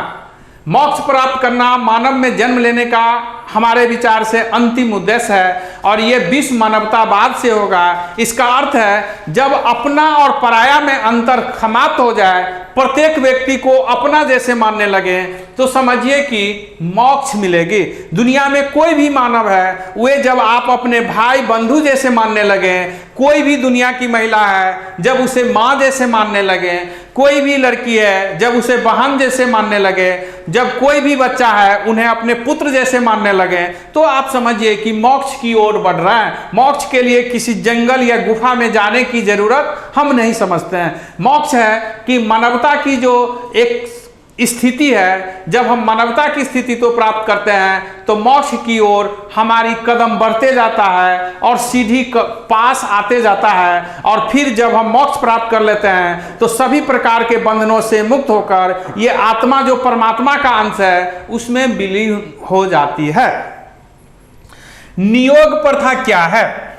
मोक्ष प्राप्त करना मानव में जन्म लेने का हमारे विचार से अंतिम उद्देश्य है और ये विश्व मानवतावाद से होगा। इसका अर्थ है जब अपना और पराया में अंतर समाप्त हो जाए, प्रत्येक व्यक्ति को अपना जैसे मानने लगे, तो समझिए कि मोक्ष मिलेगी। दुनिया में कोई भी मानव है वे जब आप अपने भाई बंधु जैसे मानने लगे, कोई भी दुनिया की महिला है जब उसे माँ जैसे मानने लगे, कोई भी लड़की है जब उसे बहन जैसे मानने लगे, जब कोई भी बच्चा है उन्हें अपने पुत्र जैसे मानने लगे, तो आप समझिए कि मोक्ष की ओर बढ़ रहा है। मोक्ष के लिए किसी जंगल या गुफा में जाने की जरूरत हम नहीं समझते हैं। मोक्ष है कि मानवता की जो एक स्थिति है, जब हम मानवता की स्थिति तो प्राप्त करते हैं तो मोक्ष की ओर हमारी कदम बढ़ते जाता है और सीढ़ी पास आते जाता है। और फिर जब हम मोक्ष प्राप्त कर लेते हैं तो सभी प्रकार के बंधनों से मुक्त होकर ये आत्मा जो परमात्मा का अंश है उसमें विलीन हो जाती है। नियोग प्रथा क्या है?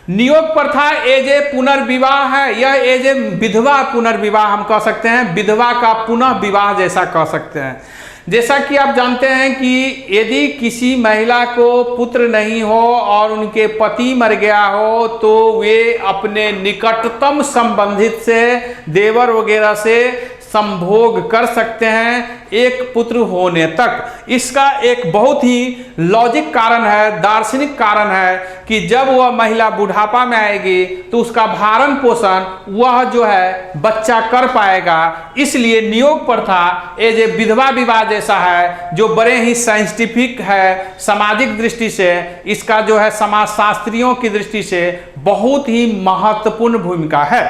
नियोग प्रथा एज ए पुनर्विवाह है। यह एज ए विधवा पुनर्विवाह हम कह सकते हैं, विधवा का पुनः विवाह जैसा कह सकते हैं। जैसा कि आप जानते हैं कि यदि किसी महिला को पुत्र नहीं हो और उनके पति मर गया हो तो वे अपने निकटतम संबंधित से, देवर वगैरह से संभोग कर सकते हैं एक पुत्र होने तक। इसका एक बहुत ही लॉजिक कारण है, दार्शनिक कारण है कि जब वह महिला बुढ़ापा में आएगी तो उसका भरण पोषण वह जो है बच्चा कर पाएगा। इसलिए नियोग प्रथा एज ए विधवा विवाह जैसा है, जो बड़े ही साइंटिफिक है सामाजिक दृष्टि से, इसका जो है समाजशास्त्रियों की दृष्टि से बहुत ही महत्वपूर्ण भूमिका है।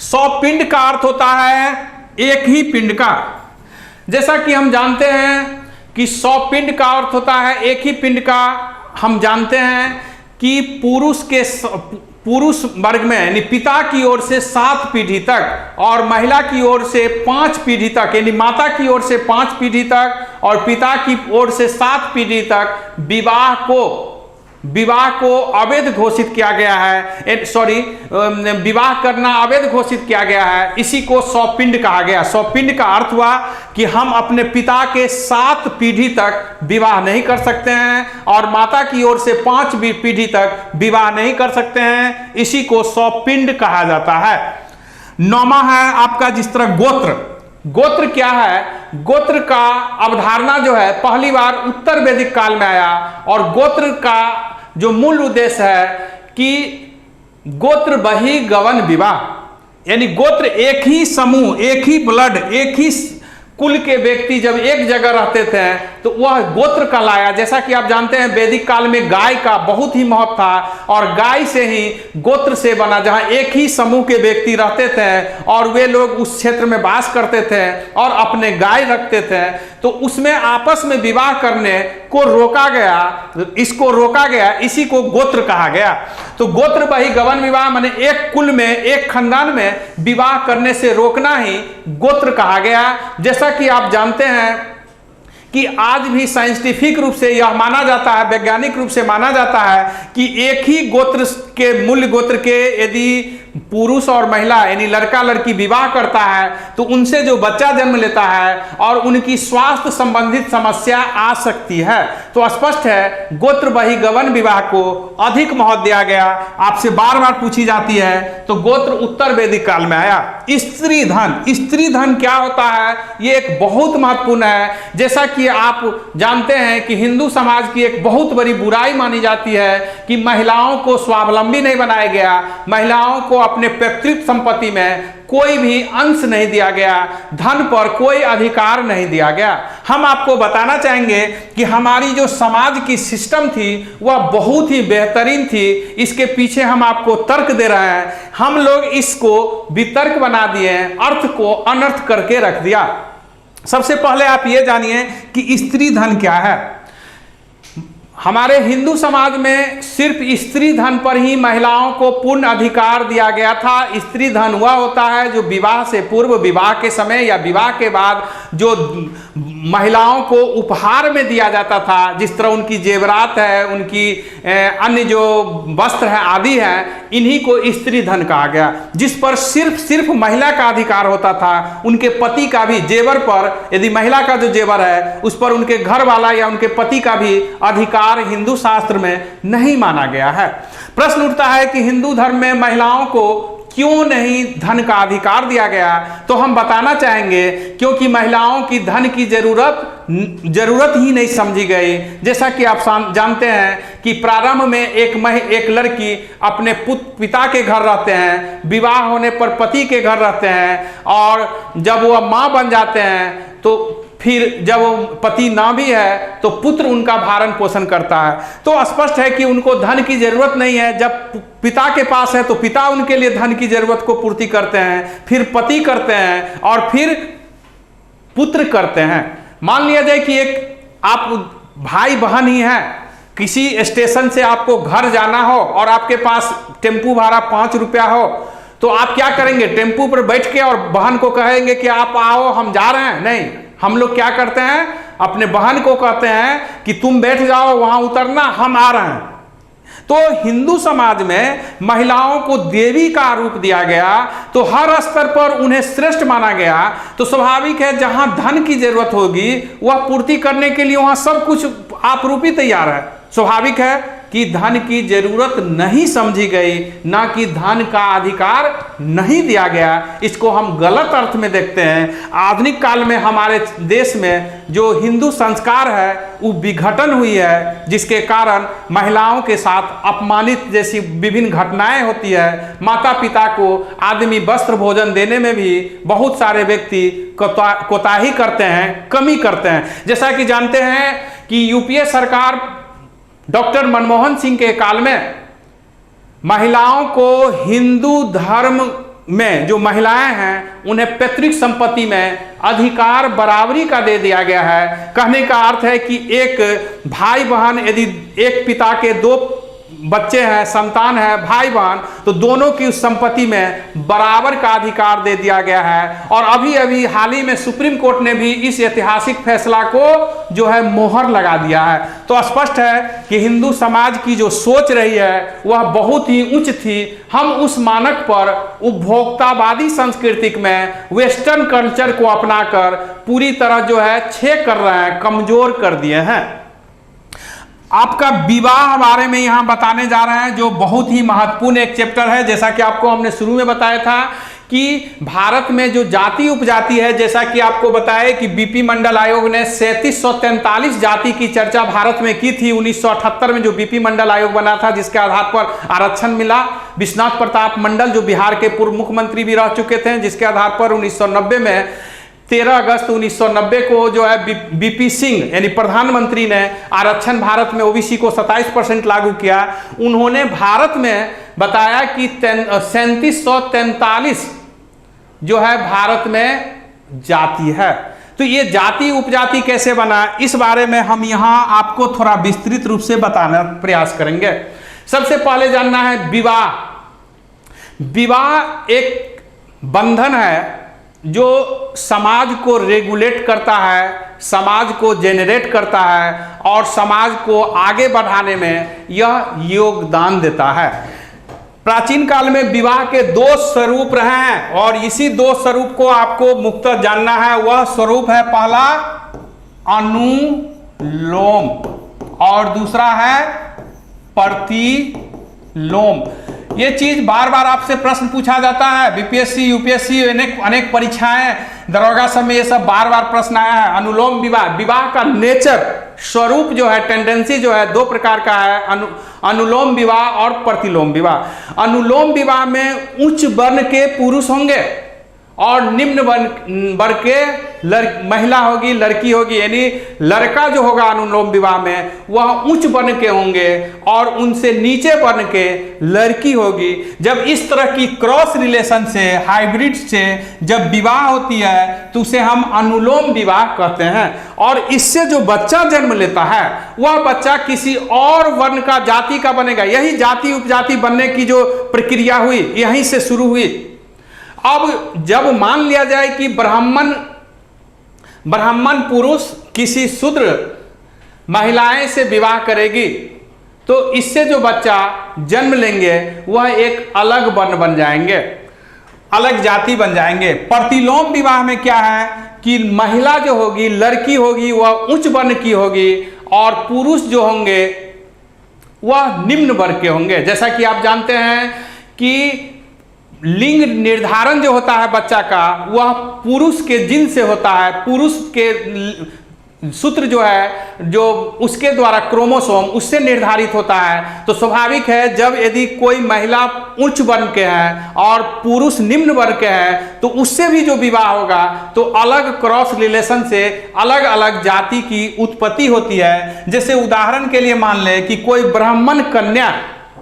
100 पिंड का अर्थ होता है एक ही पिंड का। जैसा कि हम जानते हैं कि 100 पिंड का अर्थ होता है एक ही पिंड का। हम जानते हैं कि पुरुष वर्ग में यानी पिता की ओर से 7 पीढ़ी तक और महिला की ओर से 5 पीढ़ी तक, यानी माता की ओर से 5 पीढ़ी तक और पिता की ओर से 7 पीढ़ी तक विवाह को अवैध घोषित किया गया है। विवाह करना अवैध घोषित किया गया है। इसी को 100 पिंड कहा गया। 100 पिंड का अर्थ हुआ कि हम अपने पिता के 7 पीढ़ी तक विवाह नहीं कर सकते हैं और माता की ओर से 5 पीढ़ी तक विवाह नहीं कर सकते हैं। इसी को 100 पिंड कहा जाता है। 9वां है आपका जिस तरह गोत्र। गोत्र क्या है? गोत्र का अवधारणा जो है पहली बार उत्तर वैदिक काल में आया और गोत्र का जो मूल उद्देश्य है कि गोत्र बही गवन विवाह, यानी गोत्र एक ही समूह, एक ही ब्लड, एक ही कुल के व्यक्ति जब एक जगह रहते थे तो वह गोत्र कहलाया। जैसा कि आप जानते हैं वैदिक काल में गाय का बहुत ही महत्व था और गाय से ही गोत्र से बना, जहां एक ही समूह के व्यक्ति रहते थे और वे लोग उस क्षेत्र में वास करते थे और अपने गाय रखते थे, तो उसमें आपस में विवाह करने को रोका गया। इसको रोका गया, इसी को गोत्र कहा गया। तो गोत्र बही गवन विवाह माने एक कुल में, एक खानदान में विवाह करने से रोकना ही गोत्र कहा गया। जैसा कि आप जानते हैं कि आज भी साइंटिफिक रूप से यह माना जाता है, वैज्ञानिक रूप से माना जाता है कि एक ही गोत्र के, मूल गोत्र के यदि पुरुष और महिला यानी लड़का लड़की विवाह करता है तो उनसे जो बच्चा जन्म लेता है और उनकी स्वास्थ्य संबंधित समस्या आ सकती है। तो स्पष्ट है गोत्र बही गवन विवाह को अधिक महत्व दिया गया। आपसे बार बार पूछी जाती है तो गोत्र उत्तर वैदिक काल में आया। स्त्री धन, स्त्री धन क्या होता है? ये एक बहुत महत्वपूर्ण है। जैसा कि आप जानते हैं कि हिंदू समाज की एक बहुत बड़ी बुराई मानी जाती है कि महिलाओं को स्वावलंबी नहीं बनाया गया, महिलाओं को अपने पैतृक संपत्ति में कोई भी अंश नहीं दिया गया, धन पर कोई अधिकार नहीं दिया गया। हम आपको बताना चाहेंगे कि हमारी जो समाज की सिस्टम थी वह बहुत ही बेहतरीन थी। इसके पीछे हम आपको तर्क दे रहे हैं। हम लोग इसको वितर्क बना दिए, अर्थ को अनर्थ करके रख दिया। सबसे पहले आप ये जानिए कि स्त्री धन क्या है। हमारे हिंदू समाज में सिर्फ स्त्री धन पर ही महिलाओं को पूर्ण अधिकार दिया गया था। स्त्री धन वह होता है जो विवाह से पूर्व, विवाह के समय या विवाह के बाद जो महिलाओं को उपहार में दिया जाता था, जिस तरह उनकी जेवरात है, उनकी अन्य जो वस्त्र है आदि है, इन्हीं को स्त्री धन कहा गया, जिस पर सिर्फ महिला का अधिकार होता था। उनके पति का भी जेवर पर, यदि महिला का जो जेवर है उस पर उनके घर वाला या उनके पति का भी अधिकार हिंदू शास्त्र में नहीं माना गया है। प्रश्न उठता है कि हिंदू धर्म में महिलाओं को क्यों नहीं धन का अधिकार दिया गया? तो हम बताना चाहेंगे क्योंकि महिलाओं की धन की जरूरत ही नहीं समझी गई। जैसा कि आप जानते हैं कि प्रारंभ में एक लड़की अपने पिता के घर रहते हैं, विवाह होने पर पति के घर रहते हैं, और जब वह माँ बन जाते हैं तो फिर जब पति ना भी है तो पुत्र उनका भरण पोषण करता है। तो स्पष्ट है कि उनको धन की जरूरत नहीं है। जब पिता के पास है तो पिता उनके लिए धन की जरूरत को पूर्ति करते हैं, फिर पति करते हैं और फिर पुत्र करते हैं। मान लिया जाए कि एक आप भाई बहन ही हैं, किसी स्टेशन से आपको घर जाना हो और आपके पास टेम्पू भाड़ा 5 रुपया हो, तो आप क्या करेंगे? टेम्पू पर बैठ के और बहन को कहेंगे कि आप आओ, हम जा रहे हैं? नहीं, हम लोग क्या करते हैं, अपने बहन को कहते हैं कि तुम बैठ जाओ, वहां उतरना, हम आ रहे हैं। तो हिंदू समाज में महिलाओं को देवी का रूप दिया गया, तो हर स्तर पर उन्हें श्रेष्ठ माना गया। तो स्वाभाविक है जहां धन की जरूरत होगी वह पूर्ति करने के लिए वहां सब कुछ आप रूप ही तैयार है। स्वाभाविक है कि धन की जरूरत नहीं समझी गई, ना कि धन का अधिकार नहीं दिया गया। इसको हम गलत अर्थ में देखते हैं। आधुनिक काल में हमारे देश में जो हिंदू संस्कार है वो विघटन हुई है, जिसके कारण महिलाओं के साथ अपमानित जैसी विभिन्न घटनाएं होती है। माता पिता को आदमी वस्त्र भोजन देने में भी बहुत सारे व्यक्ति कोताही करते हैं, कमी करते हैं। जैसा कि जानते हैं कि यूपीए सरकार डॉक्टर मनमोहन सिंह के काल में महिलाओं को हिंदू धर्म में जो महिलाएं हैं उन्हें पैतृक संपत्ति में अधिकार बराबरी का दे दिया गया है। कहने का अर्थ है कि एक भाई बहन, यदि एक पिता के 2 बच्चे हैं, संतान है, भाई बहन, तो दोनों की उस संपत्ति में बराबर का अधिकार दे दिया गया है। और अभी हाल ही में सुप्रीम कोर्ट ने भी इस ऐतिहासिक फैसला को जो है मोहर लगा दिया है। तो स्पष्ट है कि हिंदू समाज की जो सोच रही है वह बहुत ही उच्च थी। हम उस मानक पर उपभोक्तावादी संस्कृति में वेस्टर्न कल्चर को अपनाकर पूरी तरह जो है छेद कर रहे हैं, कमजोर कर दिए हैं। आपका विवाह बारे में यहां बताने जा रहे हैं, जो बहुत ही महत्वपूर्ण एक चैप्टर है। जैसा कि आपको हमने शुरू में बताया था कि भारत में जो जाति उपजाति है, जैसा कि आपको बताया कि बीपी मंडल आयोग ने 3743 जाति की चर्चा भारत में की थी 1978 में, जो बीपी मंडल आयोग बना था, जिसके आधार पर आरक्षण मिला। विश्वनाथ प्रताप मंडल जो बिहार के पूर्व मुख्यमंत्री भी रह चुके थे, जिसके आधार पर 1990 में 13 अगस्त 1990 को जो है बीपी सिंह यानी प्रधानमंत्री ने आरक्षण भारत में ओबीसी को 27% लागू किया। उन्होंने भारत में बताया कि 3743 जो है भारत में जाति है। तो ये जाति उपजाति कैसे बना, इस बारे में हम यहां आपको थोड़ा विस्तृत रूप से बताना प्रयास करेंगे। सबसे पहले जानना है विवाह। विवाह एक बंधन है जो समाज को रेगुलेट करता है, समाज को जेनरेट करता है और समाज को आगे बढ़ाने में यह योगदान देता है। प्राचीन काल में विवाह के 2 स्वरूप रहे हैं और इसी 2 स्वरूप को आपको मुख्यतः जानना है। वह स्वरूप है पहला अनुलोम और दूसरा है प्रतिलोम। ये चीज बार बार आपसे प्रश्न पूछा जाता है, बीपीएससी यूपीएससी अनेक परीक्षाएं, दरोगा सब में ये सब बार बार प्रश्न आया है। अनुलोम विवाह, विवाह का नेचर, स्वरूप जो है, टेंडेंसी जो है 2 प्रकार का है, अनुलोम विवाह और प्रतिलोम विवाह। अनुलोम विवाह में उच्च वर्ण के पुरुष होंगे और निम्न वर्ग के महिला होगी, लड़की होगी। यानी लड़का जो होगा अनुलोम विवाह में वह उच्च वर्ण के होंगे और उनसे नीचे वर्ण के लड़की होगी। जब इस तरह की क्रॉस रिलेशन से, हाइब्रिड से जब विवाह होती है तो उसे हम अनुलोम विवाह कहते हैं। और इससे जो बच्चा जन्म लेता है वह बच्चा किसी और वर्ण का, जाति का बनेगा। यही जाति उपजाति बनने की जो प्रक्रिया हुई यहीं से शुरू हुई। अब जब मान लिया जाए कि ब्राह्मण पुरुष किसी शूद्र महिलाएं से विवाह करेगी तो इससे जो बच्चा जन्म लेंगे वह एक अलग वर्ण बन जाएंगे, अलग जाति बन जाएंगे। प्रतिलोम विवाह में क्या है कि महिला जो होगी, लड़की होगी, वह उच्च वर्ण की होगी और पुरुष जो होंगे वह निम्न वर्ग के होंगे। जैसा कि आप जानते हैं कि लिंग निर्धारण जो होता है बच्चा का वह पुरुष के जिन से होता है, पुरुष के सूत्र जो है जो उसके द्वारा क्रोमोसोम उससे निर्धारित होता है। तो स्वाभाविक है जब यदि कोई महिला उच्च वर्ण के हैं और पुरुष निम्न वर्ग के हैं तो उससे भी जो विवाह होगा तो अलग क्रॉस रिलेशन से अलग अलग जाति की उत्पत्ति होती है। जैसे उदाहरण के लिए मान लें कि कोई ब्राह्मण कन्या,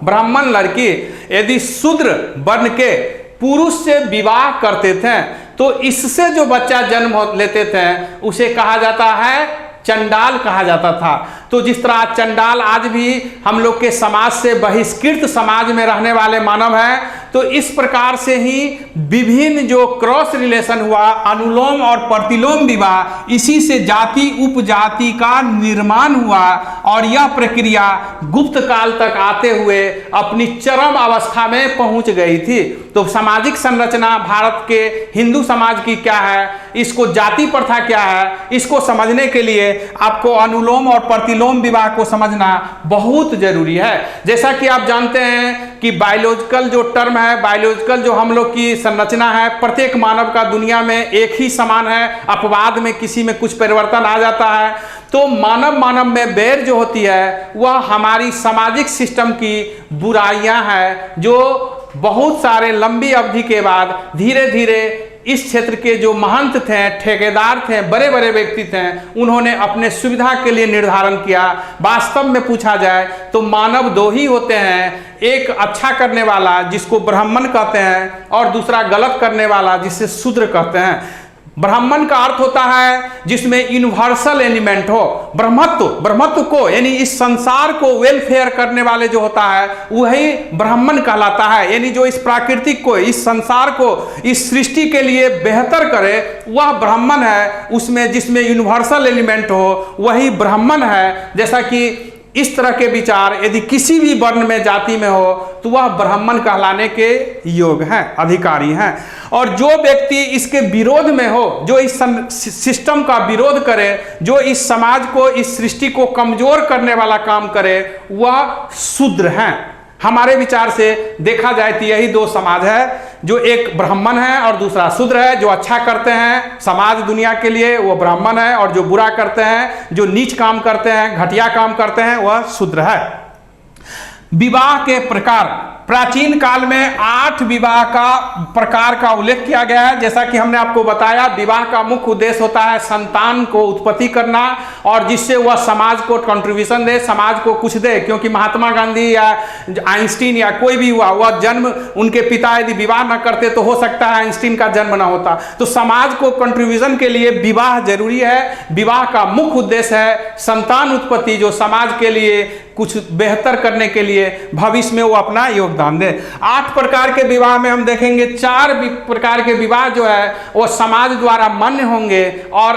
ब्राह्मण लड़की यदि शूद्र वर्ण के पुरुष से विवाह करते थे तो इससे जो बच्चा जन्म लेते थे उसे कहा जाता है चंडाल कहा जाता था। तो जिस तरह चंडाल आज भी हम लोग के समाज से बहिष्कृत समाज में रहने वाले मानव हैं, तो इस प्रकार से ही विभिन्न जो क्रॉस रिलेशन हुआ, अनुलोम और प्रतिलोम विवाह, इसी से जाति उपजाति का निर्माण हुआ और यह प्रक्रिया गुप्त काल तक आते हुए अपनी चरम अवस्था में पहुंच गई थी। तो सामाजिक संरचना भारत के हिंदू समाज की क्या है, इसको जाति प्रथा क्या है, इसको समझने के लिए आपको अनुलोम और प्रतिलोम विवाह को समझना बहुत जरूरी है। जैसा कि आप जानते हैं कि बायोलॉजिकल जो टर्म है, बायोलॉजिकल जो हम लोग की संरचना है, प्रत्येक मानव का दुनिया में एक ही समान है, अपवाद में किसी में कुछ परिवर्तन आ जाता है। तो मानव मानव में बैर जो होती है वह हमारी सामाजिक सिस्टम की बुराइयां हैं जो बहुत सारे लंबी अवधि के बाद धीरे धीरे इस क्षेत्र के जो महंत थे, ठेकेदार थे, बड़े बड़े व्यक्ति थे, उन्होंने अपने सुविधा के लिए निर्धारण किया। वास्तव में पूछा जाए तो मानव दो ही होते हैं, एक अच्छा करने वाला जिसको ब्राह्मण कहते हैं और दूसरा गलत करने वाला जिसे शूद्र कहते हैं। ब्राह्मण का अर्थ होता है जिसमें यूनिवर्सल एलिमेंट हो, ब्रह्मत्व को यानी इस संसार को वेलफेयर करने वाले जो होता है वही ब्राह्मण कहलाता है। यानी जो इस प्राकृतिक को, इस संसार को, इस सृष्टि के लिए बेहतर करे वह ब्राह्मण है। उसमें जिसमें यूनिवर्सल एलिमेंट हो वही ब्राह्मण है। जैसा कि इस तरह के विचार यदि किसी भी वर्ण में, जाति में हो तो वह ब्राह्मण कहलाने के योग हैं, अधिकारी हैं। और जो व्यक्ति इसके विरोध में हो, जो इस सिस्टम का विरोध करे, जो इस समाज को, इस सृष्टि को कमजोर करने वाला काम करे, वह शूद्र हैं। हमारे विचार से देखा जाए तो यही दो समाज है, जो एक ब्राह्मण है और दूसरा शूद्र है। जो अच्छा करते हैं समाज दुनिया के लिए वो ब्राह्मण है और जो बुरा करते हैं, जो नीच काम करते हैं, घटिया काम करते हैं, वह शूद्र है। विवाह के प्रकार, प्राचीन काल में 8 विवाह का प्रकार का उल्लेख किया गया है। जैसा कि हमने आपको बताया, विवाह का मुख्य उद्देश्य होता है संतान को उत्पत्ति करना और जिससे वह समाज को कंट्रीब्यूशन दे, समाज को कुछ दे। क्योंकि महात्मा गांधी या आइंस्टीन या कोई भी हुआ, वह जन्म उनके पिता यदि विवाह न करते तो हो सकता है आइंस्टीन का जन्म न होता। तो समाज को कंट्रीब्यूशन के लिए विवाह जरूरी है। विवाह का मुख्य उद्देश्य है संतान उत्पत्ति, जो समाज के लिए कुछ बेहतर करने के लिए भविष्य में वो अपना योगदान दे। 8 प्रकार के विवाह में हम देखेंगे 4 प्रकार के विवाह जो है वो समाज द्वारा मान्य होंगे और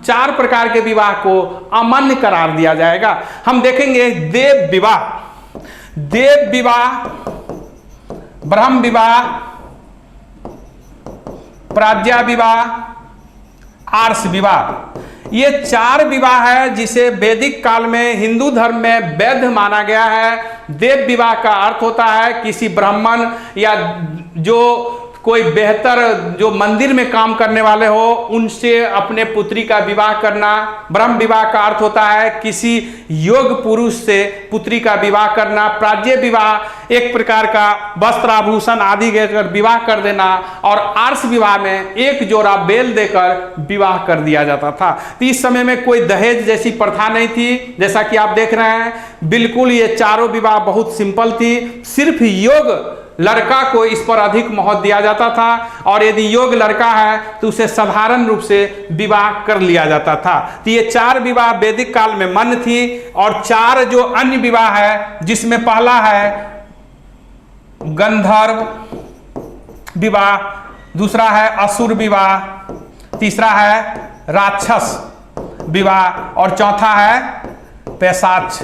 4 प्रकार के विवाह को अमान्य करार दिया जाएगा। हम देखेंगे देव विवाह, ब्रह्म विवाह, प्राज्ञा विवाह, आर्ष विवाह। ये 4 विवाह है जिसे वैदिक काल में हिंदू धर्म में वैध माना गया है। देव विवाह का अर्थ होता है किसी ब्राह्मण या जो कोई बेहतर जो मंदिर में काम करने वाले हो उनसे अपने पुत्री का विवाह करना। ब्रह्म विवाह का अर्थ होता है किसी योग पुरुष से पुत्री का विवाह करना। प्राज्ञ विवाह एक प्रकार का वस्त्र आभूषण आदि देकर विवाह कर देना। और आर्ष विवाह में एक जोड़ा बेल देकर विवाह कर दिया जाता था। तो इस समय में कोई दहेज जैसी प्रथा नहीं थी। जैसा कि आप देख रहे हैं, बिल्कुल ये चारों विवाह बहुत सिंपल थी। सिर्फ योग लड़का को इस पर अधिक महत्व दिया जाता था और यदि योग्य लड़का है तो उसे साधारण रूप से विवाह कर लिया जाता था। तो ये 4 विवाह वैदिक काल में मान्य थी। और 4 जो अन्य विवाह है जिसमें पहला है गंधर्व विवाह, दूसरा है असुर विवाह, तीसरा है राक्षस विवाह और चौथा है पैशाच।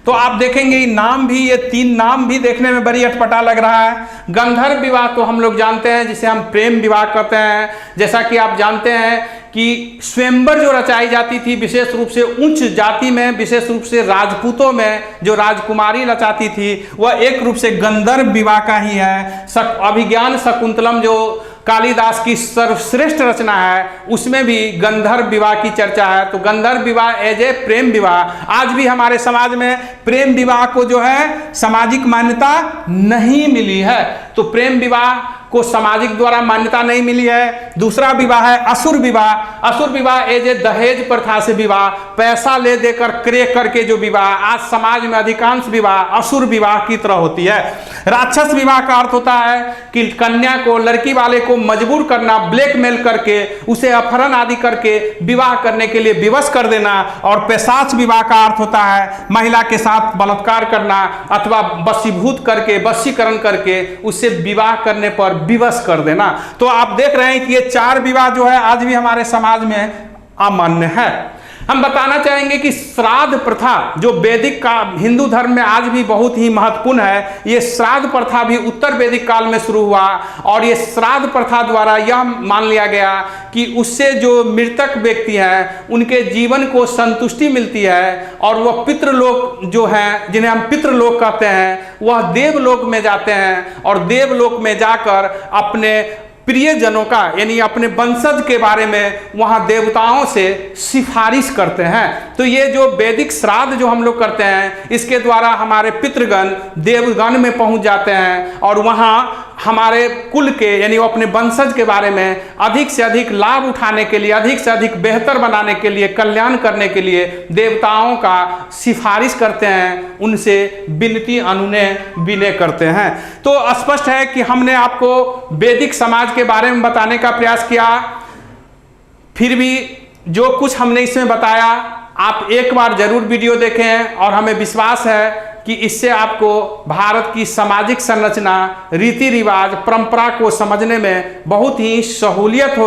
तो आप देखेंगे नाम भी, ये 3 नाम भी देखने में बड़ी अटपटा लग रहा है। गंधर्व विवाह तो हम लोग जानते हैं, जिसे हम प्रेम विवाह कहते हैं। जैसा कि आप जानते हैं कि स्वयंवर जो रचाई जाती थी, विशेष रूप से उच्च जाति में, विशेष रूप से राजपूतों में जो राजकुमारी रचाती थी, वह एक रूप से गंधर्व विवाह का ही है। अभिज्ञान शकुंतलम जो कालिदास की सर्वश्रेष्ठ रचना है, उसमें भी गंधर्व विवाह की चर्चा है। तो गंधर्व विवाह एज ए प्रेम विवाह, आज भी हमारे समाज में प्रेम विवाह को जो है सामाजिक मान्यता नहीं मिली है। तो प्रेम विवाह को सामाजिक द्वारा मान्यता नहीं मिली है। दूसरा विवाह है असुर विवाह। असुर विवाह एज ए दहेज प्रथा से विवाह, पैसा ले देकर क्रय करके जो विवाह, आज समाज में अधिकांश विवाह असुर विवाह की तरह होती है। राक्षस विवाह का अर्थ होता है कि कन्या को, लड़की वाले को मजबूर करना, ब्लैकमेल करके, उसे अपहरण आदि करके विवाह करने के लिए विवश कर देना। और पैशाच विवाह का अर्थ होता है महिला के साथ बलात्कार करना अथवा वशीभूत करके, वशीकरण करके उससे विवाह करने पर विवश कर देना। तो आप देख रहे हैं कि ये 4 विवाह जो है आज भी हमारे समाज में अमान्य है। हम बताना चाहेंगे कि श्राद्ध प्रथा जो वैदिक का हिंदू धर्म में आज भी बहुत ही महत्वपूर्ण है, ये श्राद्ध प्रथा भी उत्तर वैदिक काल में शुरू हुआ। और ये श्राद्ध प्रथा द्वारा यह मान लिया गया कि उससे जो मृतक व्यक्ति हैं उनके जीवन को संतुष्टि मिलती है और वह पितृलोक जो हैं, जिन्हें हम पितृलोक कहते हैं, वह देवलोक में जाते हैं और देवलोक में जाकर अपने प्रियजनों का, यानी अपने वंशज के बारे में वहाँ देवताओं से सिफारिश करते हैं। तो ये जो वैदिक श्राद्ध जो हम लोग करते हैं, इसके द्वारा हमारे पितृगण देवगण में पहुँच जाते हैं और वहाँ हमारे कुल के, यानी अपने वंशज के बारे में अधिक से अधिक लाभ उठाने के लिए, अधिक से अधिक बेहतर बनाने के लिए, कल्याण करने के लिए देवताओं का सिफारिश करते हैं, उनसे विनती अनुनय विनय करते हैं। तो स्पष्ट है कि हमने आपको वैदिक समाज के बारे में बताने का प्रयास किया। फिर भी जो कुछ हमने इसमें बताया, आप एक बार जरूर वीडियो देखें और हमें विश्वास है कि इससे आपको भारत की सामाजिक संरचना, रीति रिवाज, परंपरा को समझने में बहुत ही सहूलियत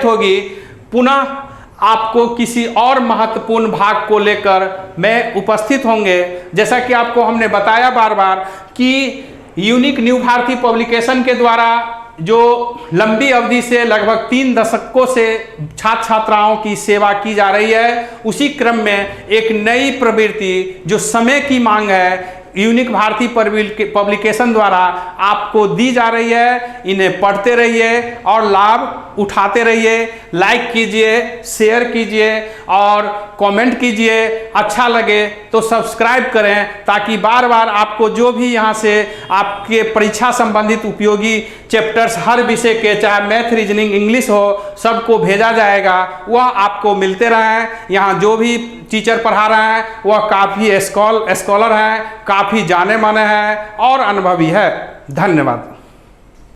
होगी। पुनः आपको किसी और महत्वपूर्ण भाग को लेकर मैं उपस्थित होंगे। जैसा कि आपको हमने बताया बार बार कि यूनिक न्यू भारती पब्लिकेशन के द्वारा जो लंबी अवधि से लगभग 3 दशकों से छात्र छात्राओं की सेवा की जा रही है, उसी क्रम में एक नई प्रवृत्ति जो समय की मांग है, यूनिक भारती पब्लिकेशन द्वारा आपको दी जा रही है। इन्हें पढ़ते रहिए और लाभ उठाते रहिए। लाइक कीजिए, शेयर कीजिए और कमेंट कीजिए। अच्छा लगे तो सब्सक्राइब करें, ताकि बार बार आपको जो भी यहाँ से आपके परीक्षा संबंधित उपयोगी चैप्टर्स हर विषय के, चाहे मैथ, रीजनिंग, इंग्लिश हो, सबको भेजा जाएगा, वह आपको मिलते रहें। यहाँ जो भी टीचर पढ़ा रहे हैं वह काफ़ी स्कॉलर हैं, काफ़ी जाने माने हैं और अनुभवी है। धन्यवाद।